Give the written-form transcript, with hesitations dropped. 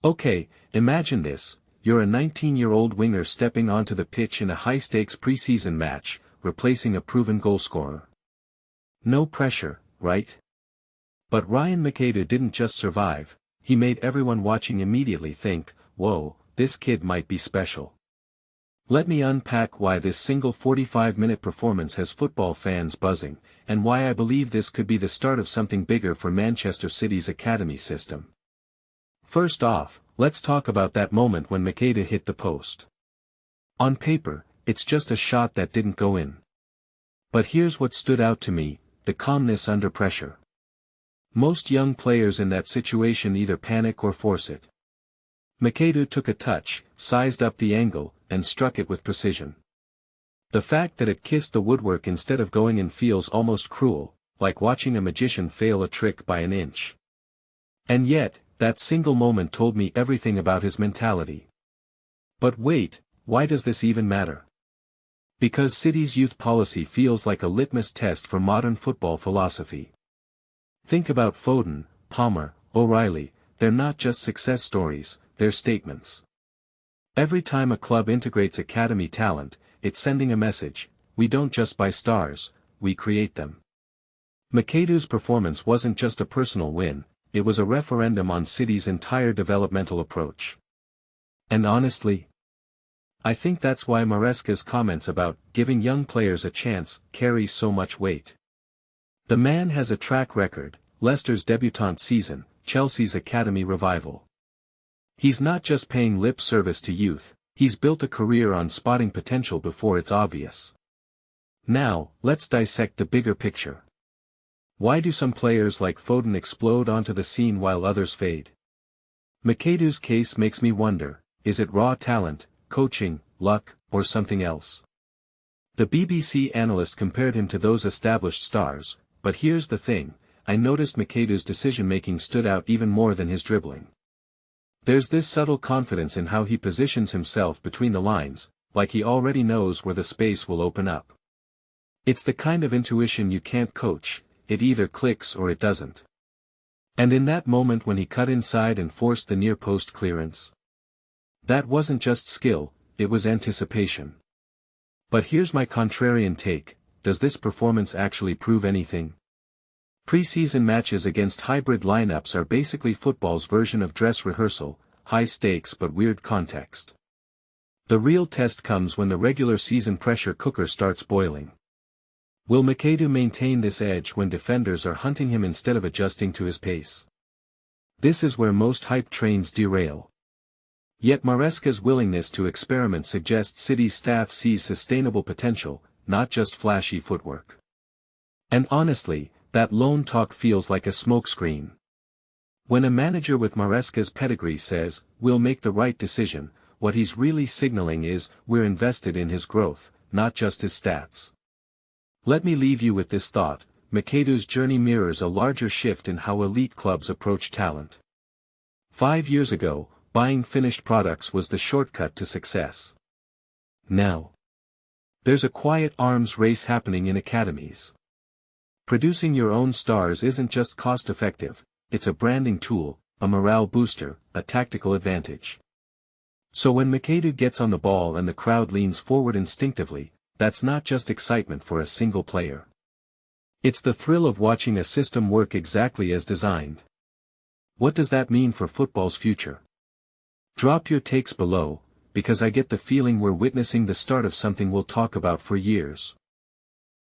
Okay, imagine this, you're a 19-year-old winger stepping onto the pitch in a high-stakes preseason match, replacing a proven goalscorer. No pressure, right? But Ryan McAidoo didn't just survive, he made everyone watching immediately think, whoa, this kid might be special. Let me unpack why this single 45-minute performance has football fans buzzing, and why I believe this could be the start of something bigger for Manchester City's academy system. First off, let's talk about that moment when McAidoo hit the post. On paper, it's just a shot that didn't go in. But here's what stood out to me, the calmness under pressure. Most young players in that situation either panic or force it. McAidoo took a touch, sized up the angle, and struck it with precision. The fact that it kissed the woodwork instead of going in feels almost cruel, like watching a magician fail a trick by an inch. And yet, that single moment told me everything about his mentality. But wait, why does this even matter? Because City's youth policy feels like a litmus test for modern football philosophy. Think about Foden, Palmer, O'Reilly, they're not just success stories, they're statements. Every time a club integrates academy talent, it's sending a message, we don't just buy stars, we create them. McAidoo's performance wasn't just a personal win, it was a referendum on City's entire developmental approach. And honestly, I think that's why Maresca's comments about giving young players a chance carry so much weight. The man has a track record, Leicester's debutante season, Chelsea's academy revival. He's not just paying lip service to youth, he's built a career on spotting potential before it's obvious. Now, let's dissect the bigger picture. Why do some players like Foden explode onto the scene while others fade? McAidoo's case makes me wonder, is it raw talent, coaching, luck, or something else? The BBC analyst compared him to those established stars, but here's the thing, I noticed McAidoo's decision-making stood out even more than his dribbling. There's this subtle confidence in how he positions himself between the lines, like he already knows where the space will open up. It's the kind of intuition you can't coach, it either clicks or it doesn't. And in that moment when he cut inside and forced the near-post clearance, that wasn't just skill, it was anticipation. But here's my contrarian take, does this performance actually prove anything? Preseason matches against hybrid lineups are basically football's version of dress rehearsal, high stakes but weird context. The real test comes when the regular season pressure cooker starts boiling. Will McAidoo maintain this edge when defenders are hunting him instead of adjusting to his pace? This is where most hype trains derail. Yet Maresca's willingness to experiment suggests City's staff sees sustainable potential, not just flashy footwork. And honestly, that lone talk feels like a smokescreen. When a manager with Maresca's pedigree says, we'll make the right decision, what he's really signaling is, we're invested in his growth, not just his stats. Let me leave you with this thought, McAidoo's journey mirrors a larger shift in how elite clubs approach talent. 5 years ago, buying finished products was the shortcut to success. Now, there's a quiet arms race happening in academies. Producing your own stars isn't just cost-effective, it's a branding tool, a morale booster, a tactical advantage. So when McAidoo gets on the ball and the crowd leans forward instinctively, that's not just excitement for a single player. It's the thrill of watching a system work exactly as designed. What does that mean for football's future? Drop your takes below, because I get the feeling we're witnessing the start of something we'll talk about for years.